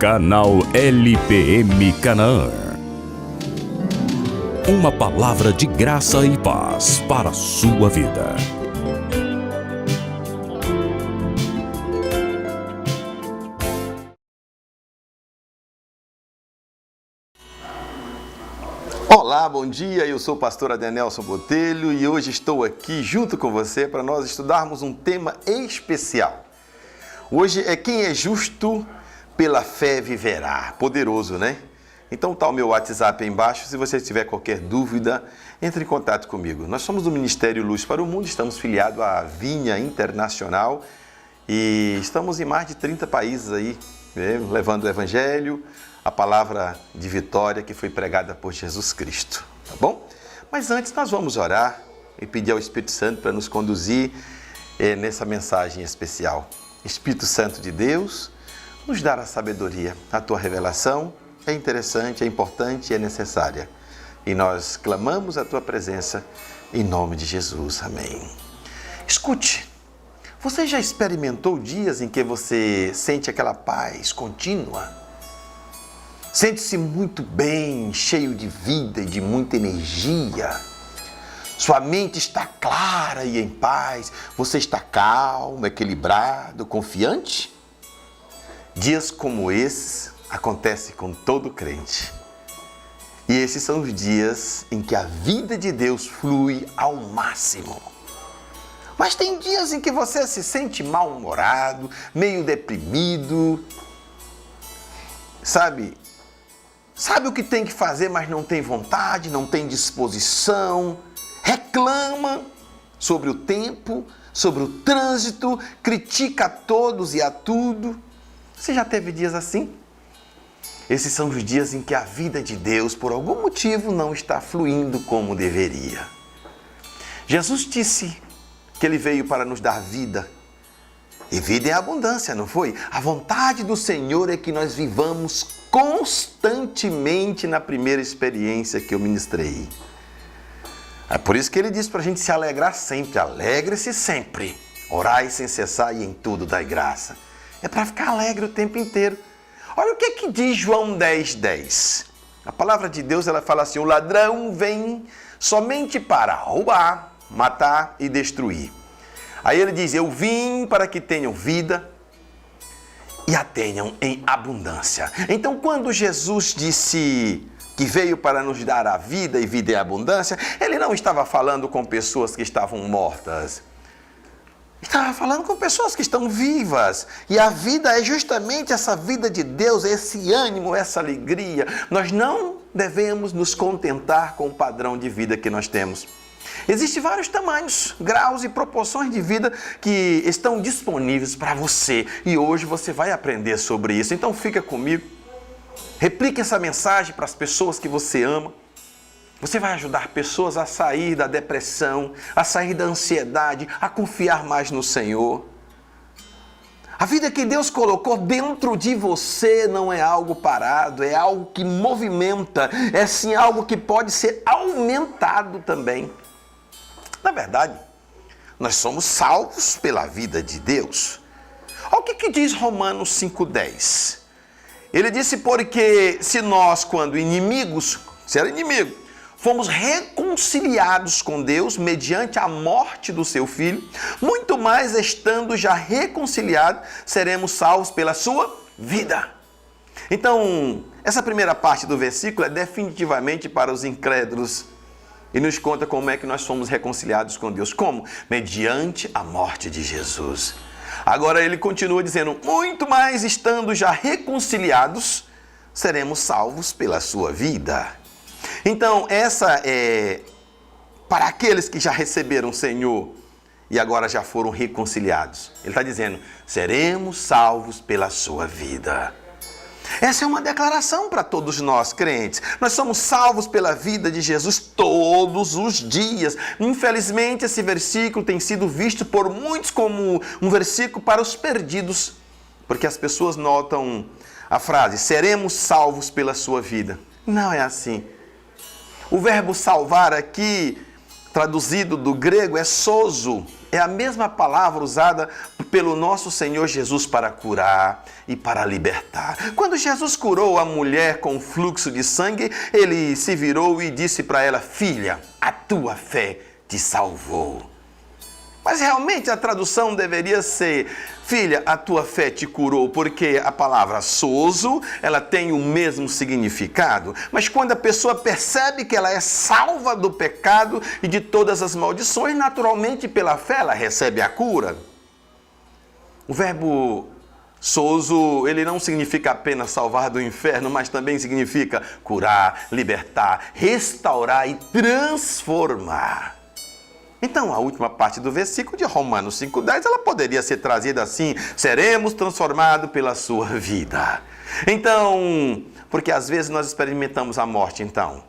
Canal LPM Canaã. Uma palavra de graça e paz para a sua vida. Olá, bom dia, eu sou o pastor Adenelson Botelho e hoje estou aqui junto com você para nós estudarmos um tema especial. Hoje é quem é justo pela fé viverá. Poderoso, né? Então tá o meu WhatsApp aí embaixo, se você tiver qualquer dúvida, entre em contato comigo. Nós somos do Ministério Luz para o Mundo, estamos filiados à Vinha Internacional e estamos em mais de 30 países aí, levando o Evangelho, a palavra de vitória que foi pregada por Jesus Cristo, tá bom? Mas antes nós vamos orar e pedir ao Espírito Santo para nos conduzir nessa mensagem especial. Espírito Santo de Deus, nos dar a sabedoria. A tua revelação é interessante, é importante e é necessária. E nós clamamos a tua presença em nome de Jesus. Amém. Escute, você já experimentou dias em que você sente aquela paz contínua? Sente-se muito bem, cheio de vida e de muita energia. Sua mente está clara e em paz. Você está calmo, equilibrado, confiante? Dias como esses acontecem com todo crente. E esses são os dias em que a vida de Deus flui ao máximo. Mas tem dias em que você se sente mal-humorado, meio deprimido. Sabe o que tem que fazer, mas não tem vontade, não tem disposição, reclama sobre o tempo, sobre o trânsito, critica a todos e a tudo. Você já teve dias assim? Esses são os dias em que a vida de Deus, por algum motivo, não está fluindo como deveria. Jesus disse que Ele veio para nos dar vida. E vida em abundância, não foi? A vontade do Senhor é que nós vivamos constantemente na primeira experiência que eu ministrei. É por isso que Ele diz para a gente se alegrar sempre. Alegre-se sempre. Orai sem cessar e em tudo dai graça. É para ficar alegre o tempo inteiro. Olha o que diz João 10:10. A palavra de Deus, ela fala assim: o ladrão vem somente para roubar, matar e destruir. Aí ele diz: eu vim para que tenham vida e a tenham em abundância. Então, quando Jesus disse que veio para nos dar a vida e vida em abundância, Ele não estava falando com pessoas que estavam mortas. Estava falando com pessoas que estão vivas. E a vida é justamente essa vida de Deus, esse ânimo, essa alegria. Nós não devemos nos contentar com o padrão de vida que nós temos. Existem vários tamanhos, graus e proporções de vida que estão disponíveis para você. E hoje você vai aprender sobre isso. Então fica comigo. Replique essa mensagem para as pessoas que você ama. Você vai ajudar pessoas a sair da depressão, a sair da ansiedade, a confiar mais no Senhor. A vida que Deus colocou dentro de você não é algo parado, é algo que movimenta, é sim algo que pode ser aumentado também. Na verdade, nós somos salvos pela vida de Deus. Olha o que diz Romanos 5:10. Ele disse: porque se nós, quando inimigos, se era inimigo, fomos reconciliados com Deus mediante a morte do seu Filho, muito mais estando já reconciliados, seremos salvos pela sua vida. Então, essa primeira parte do versículo é definitivamente para os incrédulos. E nos conta como é que nós somos reconciliados com Deus. Como? Mediante a morte de Jesus. Agora ele continua dizendo: muito mais estando já reconciliados, seremos salvos pela sua vida. Então, essa é para aqueles que já receberam o Senhor e agora já foram reconciliados. Ele está dizendo: seremos salvos pela sua vida. Essa é uma declaração para todos nós, crentes. Nós somos salvos pela vida de Jesus todos os dias. Infelizmente, esse versículo tem sido visto por muitos como um versículo para os perdidos, porque as pessoas notam a frase: seremos salvos pela sua vida. Não é assim. O verbo salvar aqui, traduzido do grego, é sozo. É a mesma palavra usada pelo nosso Senhor Jesus para curar e para libertar. Quando Jesus curou a mulher com fluxo de sangue, ele se virou e disse para ela: filha, a tua fé te salvou. Mas realmente a tradução deveria ser: filha, a tua fé te curou, porque a palavra sozo, ela tem o mesmo significado. Mas quando a pessoa percebe que ela é salva do pecado e de todas as maldições, naturalmente pela fé ela recebe a cura. O verbo sozo, ele não significa apenas salvar do inferno, mas também significa curar, libertar, restaurar e transformar. Então, a última parte do versículo de Romanos 5,10, ela poderia ser trazida assim: seremos transformados pela sua vida. Então, porque às vezes nós experimentamos a morte, então.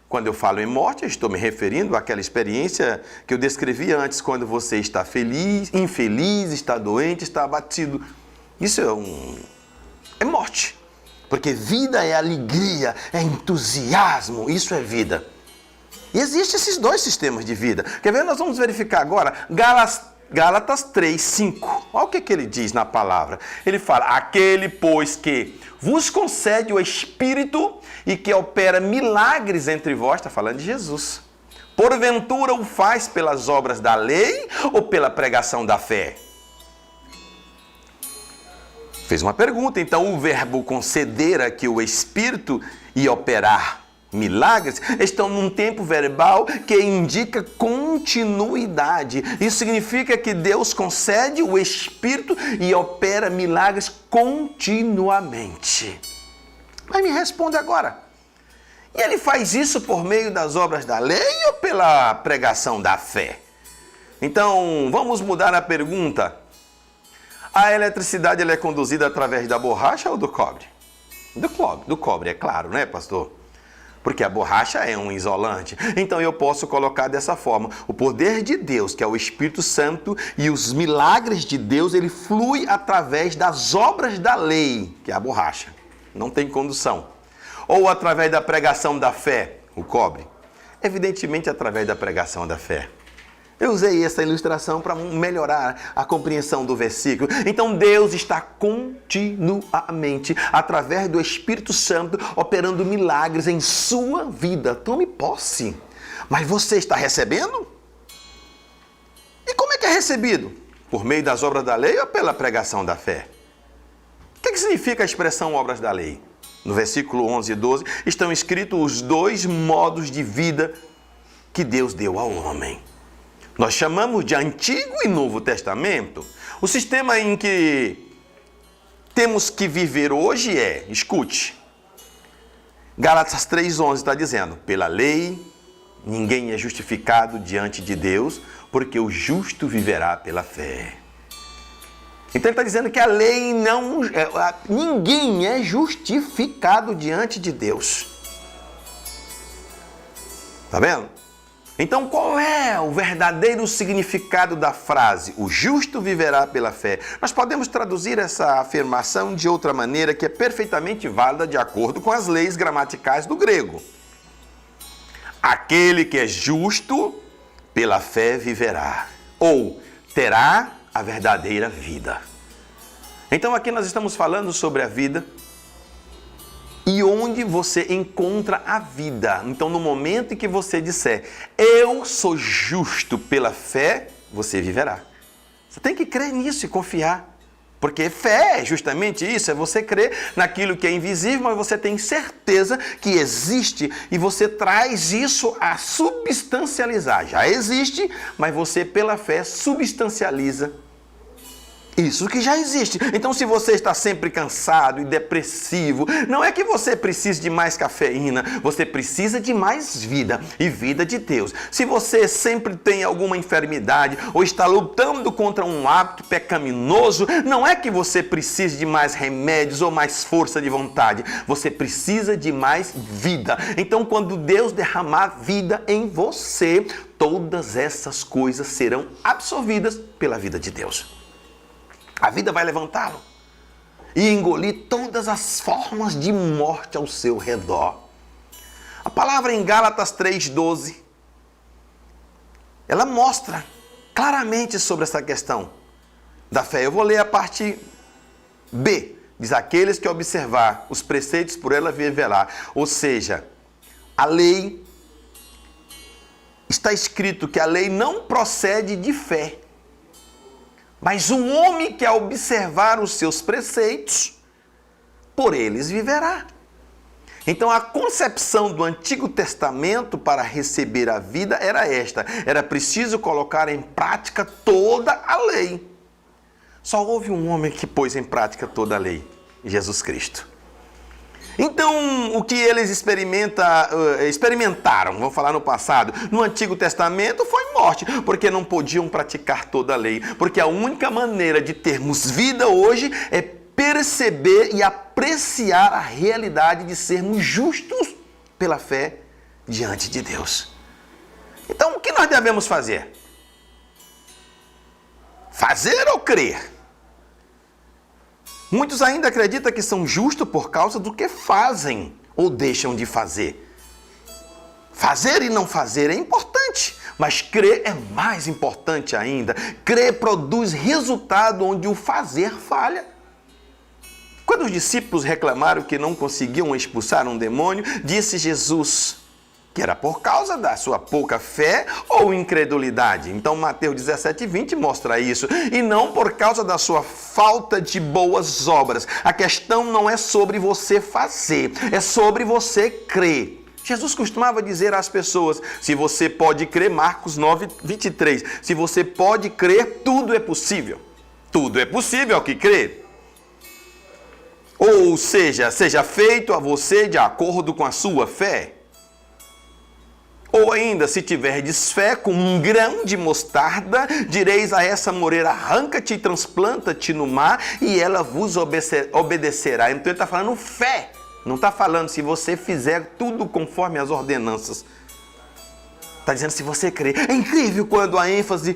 Quando eu falo em morte, eu estou me referindo àquela experiência que eu descrevi antes, quando você está feliz, infeliz, está doente, está abatido. Isso é morte. Porque vida é alegria, é entusiasmo, isso é vida. E existem esses dois sistemas de vida. Quer ver? Nós vamos verificar agora Gálatas 3:5. Olha o que ele diz na palavra. Ele fala: aquele, pois, que vos concede o Espírito e que opera milagres entre vós, está falando de Jesus. Porventura o faz pelas obras da lei ou pela pregação da fé? Fez uma pergunta. Então o verbo conceder aqui, o Espírito, e operar milagres, estão num tempo verbal que indica continuidade. Isso significa que Deus concede o Espírito e opera milagres continuamente. Mas me responde agora: e ele faz isso por meio das obras da lei ou pela pregação da fé? Então, vamos mudar a pergunta. A eletricidade ela é conduzida através da borracha ou do cobre? Do cobre, é claro, né, pastor? Porque a borracha é um isolante. Então eu posso colocar dessa forma: o poder de Deus, que é o Espírito Santo, e os milagres de Deus, ele flui através das obras da lei, que é a borracha. Não tem condução. Ou através da pregação da fé, o cobre. Evidentemente através da pregação da fé. Eu usei essa ilustração para melhorar a compreensão do versículo. Então Deus está continuamente, através do Espírito Santo, operando milagres em sua vida. Tome posse. Mas você está recebendo? E como é que é recebido? Por meio das obras da lei ou pela pregação da fé? O que significa a expressão obras da lei? No versículo 11 e 12 estão escritos os dois modos de vida que Deus deu ao homem. Nós chamamos de Antigo e Novo Testamento. O sistema em que temos que viver hoje é, escute, Gálatas 3:11 está dizendo: pela lei ninguém é justificado diante de Deus, porque o justo viverá pela fé. Então ele está dizendo que a lei ninguém é justificado diante de Deus. Está vendo? Então, qual é o verdadeiro significado da frase, o justo viverá pela fé? Nós podemos traduzir essa afirmação de outra maneira que é perfeitamente válida de acordo com as leis gramaticais do grego. Aquele que é justo, pela fé viverá, ou terá a verdadeira vida. Então, aqui nós estamos falando sobre a vida e onde você encontra a vida. Então, no momento em que você disser, eu sou justo pela fé, você viverá. Você tem que crer nisso e confiar. Porque fé é justamente isso, é você crer naquilo que é invisível, mas você tem certeza que existe e você traz isso a substancializar. Já existe, mas você pela fé substancializa isso que já existe. Então, se você está sempre cansado e depressivo, não é que você precise de mais cafeína, você precisa de mais vida e vida de Deus. Se você sempre tem alguma enfermidade ou está lutando contra um hábito pecaminoso, não é que você precise de mais remédios ou mais força de vontade, você precisa de mais vida. Então, quando Deus derramar vida em você, todas essas coisas serão absorvidas pela vida de Deus. A vida vai levantá-lo e engolir todas as formas de morte ao seu redor. A palavra em Gálatas 3:12, ela mostra claramente sobre essa questão. da fé. Eu vou ler a parte B. Diz, aqueles que observar os preceitos por ela viverá. Ou seja, a lei, está escrito que a lei não procede de fé. Mas um homem que ao observar os seus preceitos, por eles viverá. Então a concepção do Antigo Testamento para receber a vida era esta. Era preciso colocar em prática toda a lei. Só houve um homem que pôs em prática toda a lei, Jesus Cristo. Então, o que eles experimentaram, vamos falar no passado, no Antigo Testamento foi morte, porque não podiam praticar toda a lei. Porque a única maneira de termos vida hoje é perceber e apreciar a realidade de sermos justos pela fé diante de Deus. Então, o que nós devemos fazer? Fazer ou crer? Muitos ainda acreditam que são justos por causa do que fazem ou deixam de fazer. Fazer e não fazer é importante, mas crer é mais importante ainda. Crer produz resultado onde o fazer falha. Quando os discípulos reclamaram que não conseguiam expulsar um demônio, disse Jesus que era por causa da sua pouca fé ou incredulidade. Então Mateus 17:20 mostra isso. E não por causa da sua falta de boas obras. A questão não é sobre você fazer, é sobre você crer. Jesus costumava dizer às pessoas, se você pode crer, Marcos 9:23, se você pode crer, tudo é possível. Tudo é possível ao que crer. Ou seja, seja feito a você de acordo com a sua fé. Ou ainda, se tiverdes fé com um grão de mostarda, direis a essa moreira, arranca-te e transplanta-te no mar, e ela vos obedecerá. Então ele está falando fé, não está falando se você fizer tudo conforme as ordenanças. Está dizendo se você crer. É incrível quando a ênfase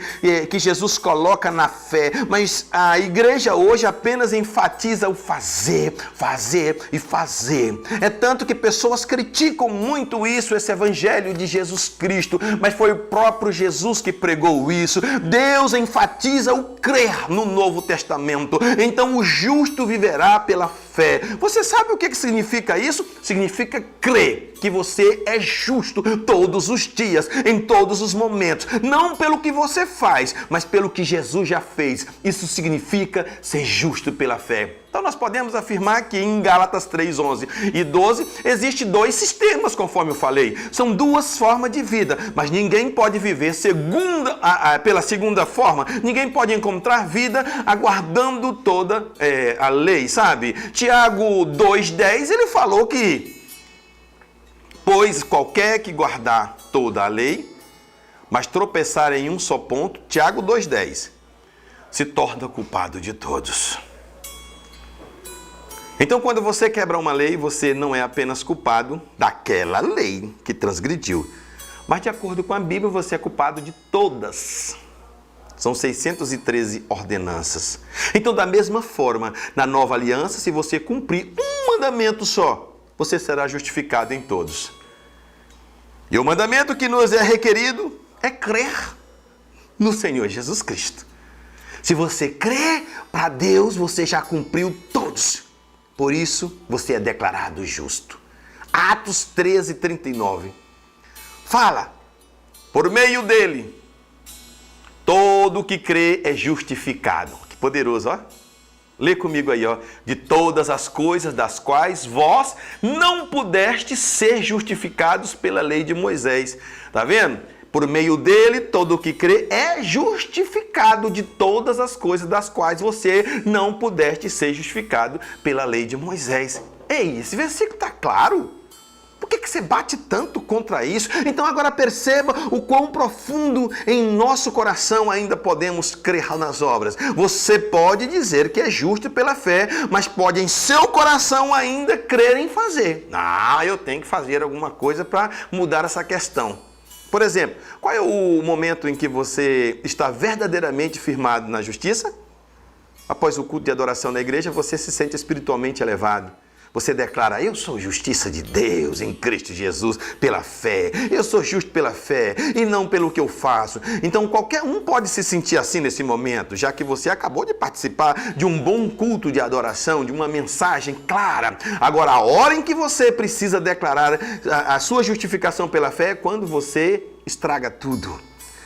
que Jesus coloca na fé, mas a igreja hoje apenas enfatiza o fazer, fazer e fazer. É tanto que pessoas criticam muito isso, esse evangelho de Jesus Cristo, mas foi o próprio Jesus que pregou isso. Deus enfatiza o crer no Novo Testamento. Então o justo viverá pela fé. Você sabe o que significa isso? Significa crer que você é justo todos os dias, em todos os momentos, não pelo que você faz, mas pelo que Jesus já fez. Isso significa ser justo pela fé. Então nós podemos afirmar que em Gálatas 3:11 e 12 existem dois sistemas, conforme eu falei. São duas formas de vida, mas ninguém pode viver pela segunda forma. Ninguém pode encontrar vida aguardando toda a lei, sabe? Tiago 2:10, ele falou que pois qualquer que guardar toda a lei, mas tropeçar em um só ponto, Tiago 2:10, se torna culpado de todos. Então, quando você quebra uma lei, você não é apenas culpado daquela lei que transgrediu, mas de acordo com a Bíblia, você é culpado de todas. São 613 ordenanças. Então, da mesma forma, na nova aliança, se você cumprir um mandamento só, você será justificado em todos. E o mandamento que nos é requerido é crer no Senhor Jesus Cristo. Se você crer para Deus, você já cumpriu todos. Por isso, você é declarado justo. Atos 13:39. Fala, por meio dele, todo que crê é justificado. Que poderoso, ó. Lê comigo aí, ó. De todas as coisas das quais vós não pudestes ser justificados pela lei de Moisés. Tá vendo? Por meio dele, todo o que crê é justificado de todas as coisas das quais você não pudeste ser justificado pela lei de Moisés. Ei, esse versículo está claro. Por que você bate tanto contra isso? Então agora perceba o quão profundo em nosso coração ainda podemos crer nas obras. Você pode dizer que é justo pela fé, mas pode em seu coração ainda crer em fazer. Eu tenho que fazer alguma coisa para mudar essa questão. Por exemplo, qual é o momento em que você está verdadeiramente firmado na justiça? Após o culto de adoração na igreja, você se sente espiritualmente elevado. Você declara: eu sou justiça de Deus em Cristo Jesus pela fé. Eu sou justo pela fé e não pelo que eu faço. Então qualquer um pode se sentir assim nesse momento, já que você acabou de participar de um bom culto de adoração, de uma mensagem clara. Agora, a hora em que você precisa declarar a sua justificação pela fé é quando você estraga tudo.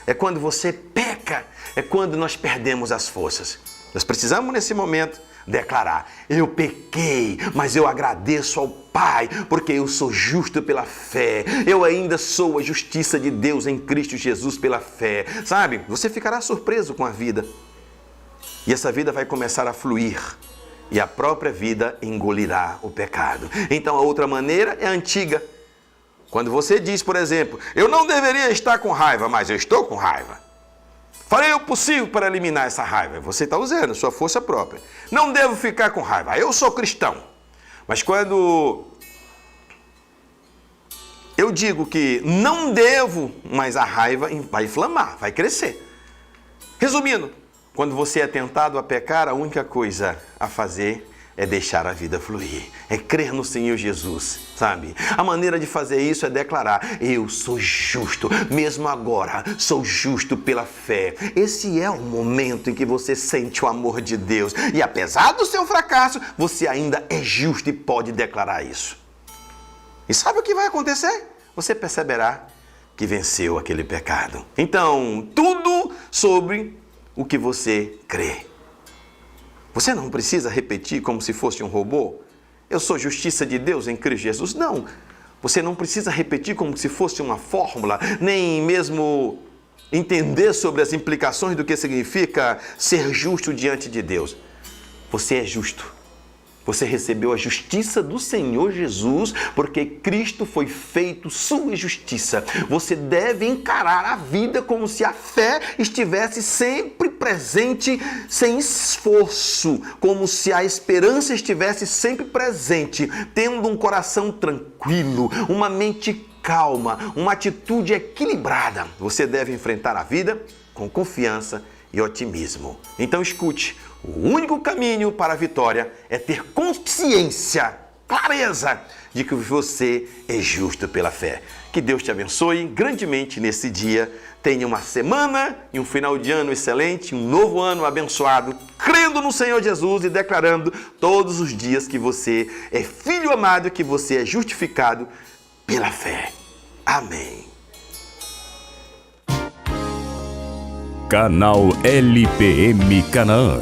É quando você peca. É quando nós perdemos as forças. Nós precisamos nesse momento declarar: eu pequei, mas eu agradeço ao Pai, porque eu sou justo pela fé. Eu ainda sou a justiça de Deus em Cristo Jesus pela fé. Sabe, você ficará surpreso com a vida. E essa vida vai começar a fluir. E a própria vida engolirá o pecado. Então a outra maneira é antiga. Quando você diz, por exemplo: eu não deveria estar com raiva, mas eu estou com raiva. Farei o possível para eliminar essa raiva. Você está usando sua força própria. Não devo ficar com raiva. Eu sou cristão. Mas quando eu digo que não devo, mas a raiva vai inflamar, vai crescer. Resumindo, quando você é tentado a pecar, a única coisa a fazer é deixar a vida fluir, é crer no Senhor Jesus, sabe? A maneira de fazer isso é declarar: eu sou justo, mesmo agora sou justo pela fé. Esse é o momento em que você sente o amor de Deus e apesar do seu fracasso, você ainda é justo e pode declarar isso. E sabe o que vai acontecer? Você perceberá que venceu aquele pecado. Então, tudo sobre o que você crê. Você não precisa repetir como se fosse um robô: eu sou justiça de Deus em Cristo Jesus. Não. Você não precisa repetir como se fosse uma fórmula, nem mesmo entender sobre as implicações do que significa ser justo diante de Deus. Você é justo. Você recebeu a justiça do Senhor Jesus, porque Cristo foi feito sua justiça. Você deve encarar a vida como se a fé estivesse sempre presente, sem esforço, como se a esperança estivesse sempre presente, tendo um coração tranquilo, uma mente calma, uma atitude equilibrada. Você deve enfrentar a vida com confiança e otimismo. Então escute: o único caminho para a vitória é ter consciência, clareza de que você é justo pela fé. Que Deus te abençoe grandemente nesse dia. Tenha uma semana e um final de ano excelente, um novo ano abençoado, crendo no Senhor Jesus e declarando todos os dias que você é filho amado, que você é justificado pela fé. Amém. Canal LPM Canaã.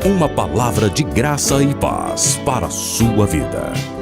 Uma palavra de graça e paz para a sua vida.